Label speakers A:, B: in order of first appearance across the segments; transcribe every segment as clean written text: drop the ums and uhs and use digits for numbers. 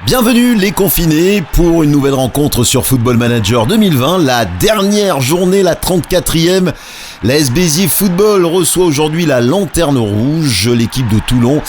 A: Bienvenue les confinés pour une nouvelle rencontre sur Football Manager 2020, la dernière journée, la 34e. L'AS Béziers Football reçoit aujourd'hui la Lanterne Rouge, l'équipe de Toulon,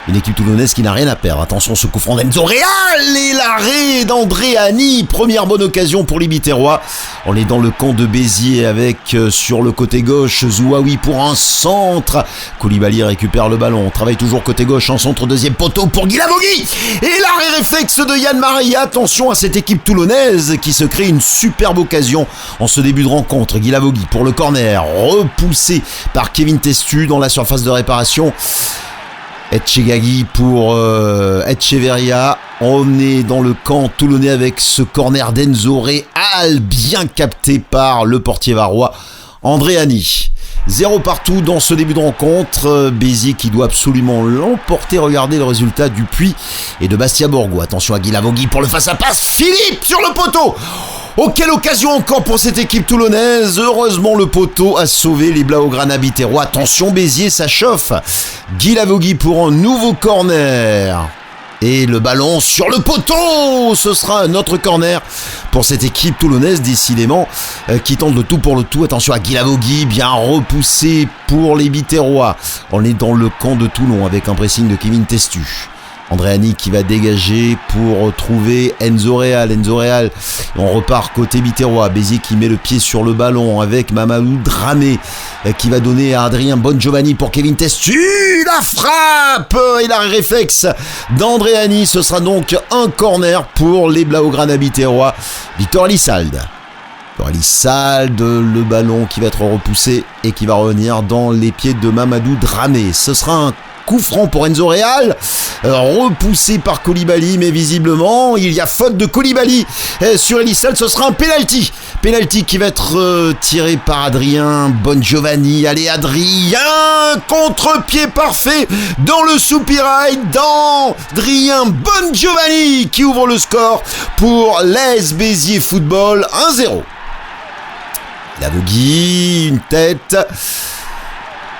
A: une équipe toulonnaise qui n'a rien à perdre. Attention, ce coup franc d'Enzo Real et l'arrêt d'Andréani, première bonne occasion pour les Biterrois. On est dans le camp de Béziers avec sur le côté gauche Zouaoui pour un centre. Koulibaly récupère le ballon, on travaille toujours côté gauche en centre, deuxième poteau pour Guy Lavogui et l'arrêt réflexe de Yann Maria. Attention à cette équipe toulonnaise qui se crée une superbe occasion en ce début de rencontre. Guy Lavogui pour le corner, repoussé par Kevin Testu dans la surface de réparation. Etchegagi pour Etcheverria. On est dans le camp toulonnais avec ce corner d'Enzo Real, bien capté par le portier varois Andréani. 0 partout dans ce début de rencontre. Béziers qui doit absolument l'emporter. Regardez le résultat du Puy et de Bastia Borgo. Attention à Guy Lavogui pour le face-à-face. Philippe sur le poteau. Oh, quelle occasion encore pour cette équipe toulonnaise. Heureusement, le poteau a sauvé les Blaugrana Biterrois. Attention, Béziers, ça chauffe. Guy Lavogui pour un nouveau corner. Et le ballon sur le poteau. Ce sera un autre corner pour cette équipe toulonnaise, décidément, qui tente le tout pour le tout. Attention à Guy Lavogui, bien repoussé pour les Biterrois. On est dans le camp de Toulon avec un pressing de Kevin Testu. Andréani qui va dégager pour trouver Enzo Real. On repart côté Biterrois. Béziers qui met le pied sur le ballon avec Mamadou Dramé qui va donner à Adrien Bongiovanni pour Kevin Testu. La frappe et la réflexe d'Andréani. Ce sera donc un corner pour les Blaugrana Biterrois. Victor Elissalde. Le ballon qui va être repoussé et qui va revenir dans les pieds de Mamadou Dramé. Ce sera un coup franc pour Enzo Real, repoussé par Koulibaly, mais visiblement il y a faute de Koulibaly sur Elissalde. Ce sera un penalty qui va être tiré par Adrien Bongiovanni. Allez Adrien, contre-pied parfait dans le soupirail d'Adrien Bongiovanni qui ouvre le score pour l'AS Béziers Football 1-0. Lavogui, une tête.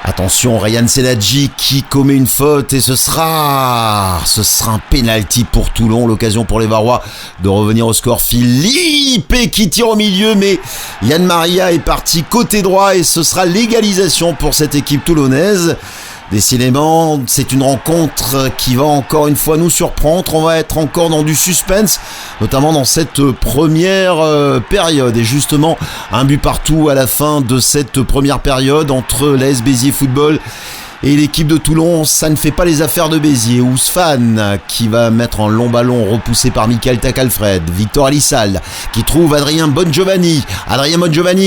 A: Attention, Ryan Senadji qui commet une faute et ce sera un penalty pour Toulon, l'occasion pour les Varois de revenir au score. Philippe qui tire au milieu, mais Yann Maria est parti côté droit et ce sera l'égalisation pour cette équipe toulonnaise. Décidément, c'est une rencontre qui va encore une fois nous surprendre. On va être encore dans du suspense, notamment dans cette première période. Et justement, un but partout à la fin de cette première période entre l'AS Béziers Football et l'équipe de Toulon. Ça ne fait pas les affaires de Béziers. Ousfane qui va mettre un long ballon repoussé par Michael Takalfred. Victor Elissalde qui trouve Adrien Bongiovanni.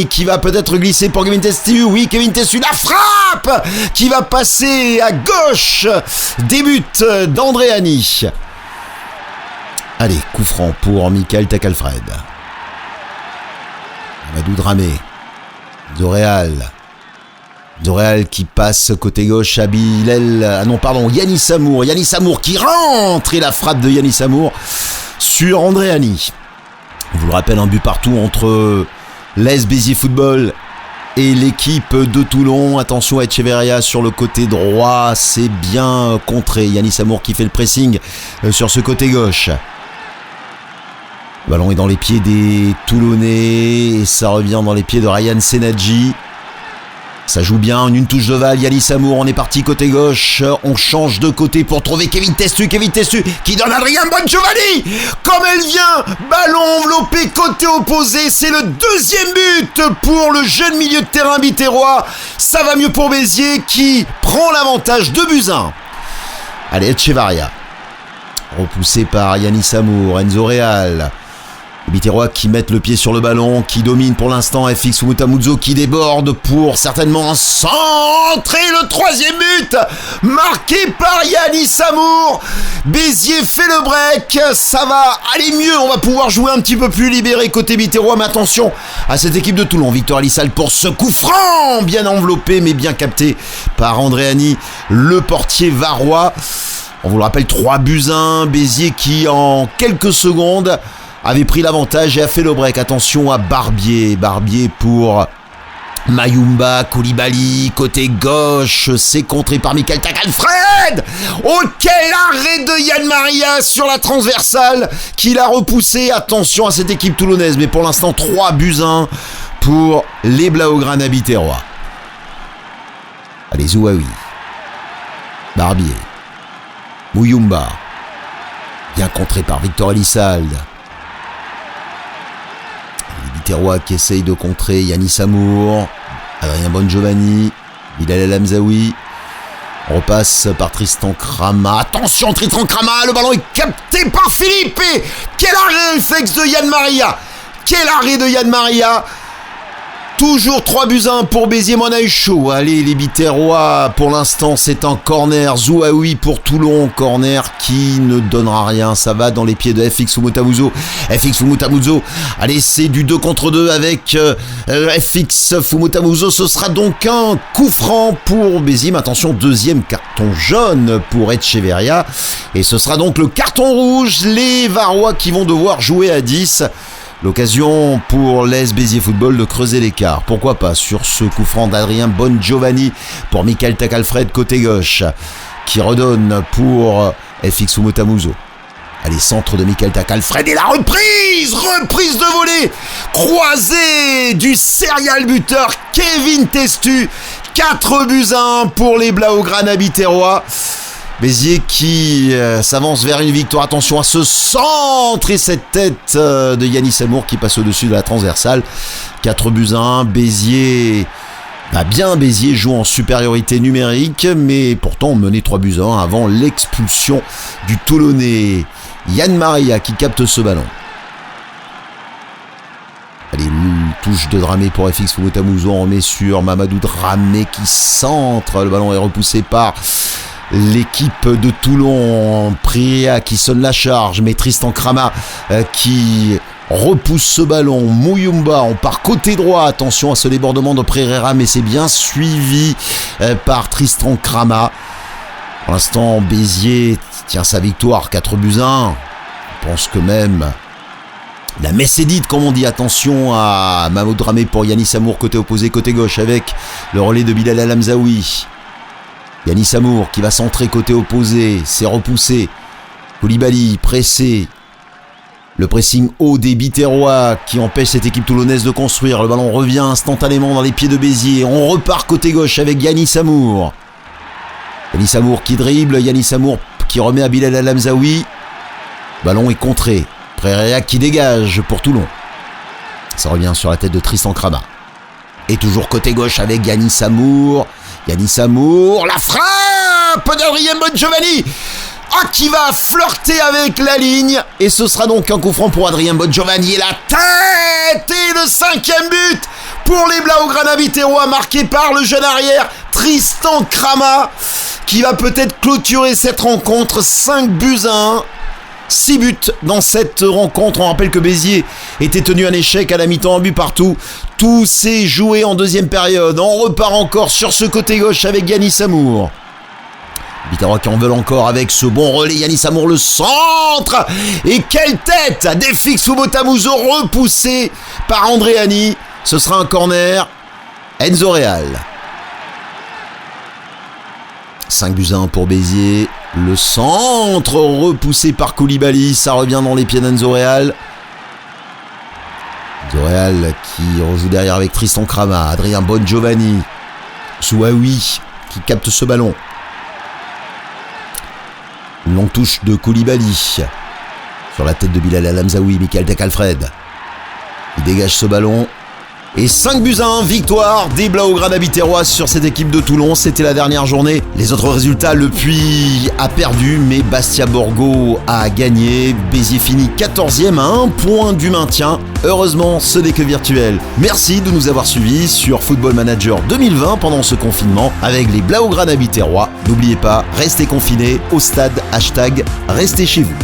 A: Qui va peut-être glisser pour Kevin Testu. Oui, Kevin Testu, la frappe qui va passer à gauche. Début d'Andréani. Allez, coup franc pour Michael Takalfred. Amadou Dramé. Zoréal qui passe côté gauche à Yanis Samour. Yanis Samour qui rentre et la frappe de Yanis Samour sur Andréani. On vous le rappelle, un but partout entre l'AS Béziers Football et l'équipe de Toulon. Attention à Etcheverria sur le côté droit, c'est bien contré. Yanis Samour qui fait le pressing sur ce côté gauche. Le ballon est dans les pieds des Toulonnais et ça revient dans les pieds de Ryan Senadji. Ça joue bien, une touche de Val, Yanis Samour, on est parti côté gauche, on change de côté pour trouver Kevin Testu qui donne Adrien Bongiovanni, comme elle vient, ballon enveloppé côté opposé, c'est le deuxième but pour le jeune milieu de terrain biterrois. Ça va mieux pour Béziers qui prend l'avantage 2-1. Allez, Etcheverria, repoussé par Yanis Samour, Enzo Real. Les Biterrois qui mettent le pied sur le ballon, qui domine pour l'instant. FX Mutamuzzo qui déborde pour certainement un centre. Et le troisième but marqué par Yanis Samour. Béziers fait le break. Ça va aller mieux. On va pouvoir jouer un petit peu plus libéré côté Biterrois. Mais attention à cette équipe de Toulon. Victor Elissalde pour ce coup franc. Bien enveloppé mais bien capté par Andréani, le portier varois. On vous le rappelle, 3-1. Béziers qui en quelques secondes avait pris l'avantage et a fait le break. Attention à Barbier pour Mayumba, Koulibaly, côté gauche, c'est contré par Michael Alfred. Oh, quel arrêt de Yann Maria sur la transversale qui l'a repoussé. Attention à cette équipe toulonnaise, mais pour l'instant 3-1 pour les Blaugrana biterrois. Allez, Zouaoui, Barbier, Muyumba, bien contré par Victor Elissalde. Les Biterrois qui essayent de contrer Yanis Amour, Adrien Bongiovanni, Bilal El Hamzaoui. On repasse par Tristan Krama. Attention, Tristan Krama, le ballon est capté par Philippe. Et quel arrêt réflexe de Yann Maria. Quel arrêt de Yann Maria. Toujours 3-1 pour Béziers, on a eu chaud. Allez, les Biterrois, pour l'instant, c'est un corner. Zouaoui pour Toulon, corner qui ne donnera rien. Ça va dans les pieds de FX Fumutamuzo. Allez, c'est du 2 contre 2 avec FX Fumutamuzo. Ce sera donc un coup franc pour Béziers. Mais attention, deuxième carton jaune pour Echeverria. Et ce sera donc le carton rouge. Les Varois qui vont devoir jouer à 10. L'occasion pour l'AS Béziers Football de creuser l'écart. Pourquoi pas sur ce coup franc d'Adrien Bongiovanni pour Michael Alfred côté gauche qui redonne pour FX Fumutamuzo. Allez, centre de Michael Alfred et la reprise de volée croisée du serial buteur Kevin Testu. 4-1 pour les Blaugrana biterrois. Béziers qui s'avance vers une victoire. Attention à ce centre et cette tête de Yanis Amour qui passe au-dessus de la transversale. 4-1. Béziers joue en supériorité numérique, mais pourtant mené 3-1 avant l'expulsion du Toulonnais. Yann Maria qui capte ce ballon. Allez, touche de Dramé pour FX Fumutamuzo. On remet sur Mamadou Dramé qui centre. Le ballon est repoussé par l'équipe de Toulon. Priya qui sonne la charge, mais Tristan Krama qui repousse ce ballon. Muyumba, on part côté droit. Attention à ce débordement de Pereira, mais c'est bien suivi par Tristan Krama. Pour l'instant, Béziers tient sa victoire 4-1. Je pense que même la messe est dite, comme on dit. Attention à Mahmoud Dramé pour Yanis Amour côté opposé, côté gauche, avec le relais de Bilal El Hamzaoui. Yanis Amour qui va centrer côté opposé, c'est repoussé. Koulibaly pressé. Le pressing haut des Biterrois qui empêche cette équipe toulonnaise de construire. Le ballon revient instantanément dans les pieds de Béziers. On repart côté gauche avec Yanis Amour. Yanis Amour qui dribble, Yanis Amour qui remet à Bilal El Hamzaoui. Ballon est contré. Pereira qui dégage pour Toulon. Ça revient sur la tête de Tristan Krama. Et toujours côté gauche avec Yanis Amour. Yanis Amour, la frappe d'Adrien Bongiovanni qui va flirter avec la ligne. Et ce sera donc un coup franc pour Adrien Bongiovanni. Et la tête et le 5e but pour les Blaugrana biterrois, marqué par le jeune arrière Tristan Krama, qui va peut-être clôturer cette rencontre. 5-1. 6 buts dans cette rencontre. On rappelle que Béziers était tenu un échec à la mi-temps, un but partout. Tout s'est joué en deuxième période. On repart encore sur ce côté gauche avec Yanis Amour. Biterrois qui en veulent encore avec ce bon relais. Yanis Amour, le centre. Et quelle tête d'FX Fumutamuzo repoussé par Andréani. Ce sera un corner. Enzo Real. 5-1 pour Béziers. Le centre repoussé par Koulibaly. Ça revient dans les pieds d'Enzo Real. Enzo Real qui rejoue derrière avec Tristan Krama. Adrien Bongiovanni. Zouaoui qui capte ce ballon. Une longue touche de Koulibaly. Sur la tête de Bilal El Hamzaoui. Michael Alfred. Il dégage ce ballon. Et 5-1, victoire des Blaugrana biterrois sur cette équipe de Toulon. C'était la dernière journée. Les autres résultats, Le Puy a perdu, mais Bastia Borgo a gagné. Béziers finit 14e à 1 point du maintien. Heureusement, ce n'est que virtuel. Merci de nous avoir suivis sur Football Manager 2020 pendant ce confinement avec les Blaugrana biterrois. N'oubliez pas, restez confinés au stade, #restez chez vous.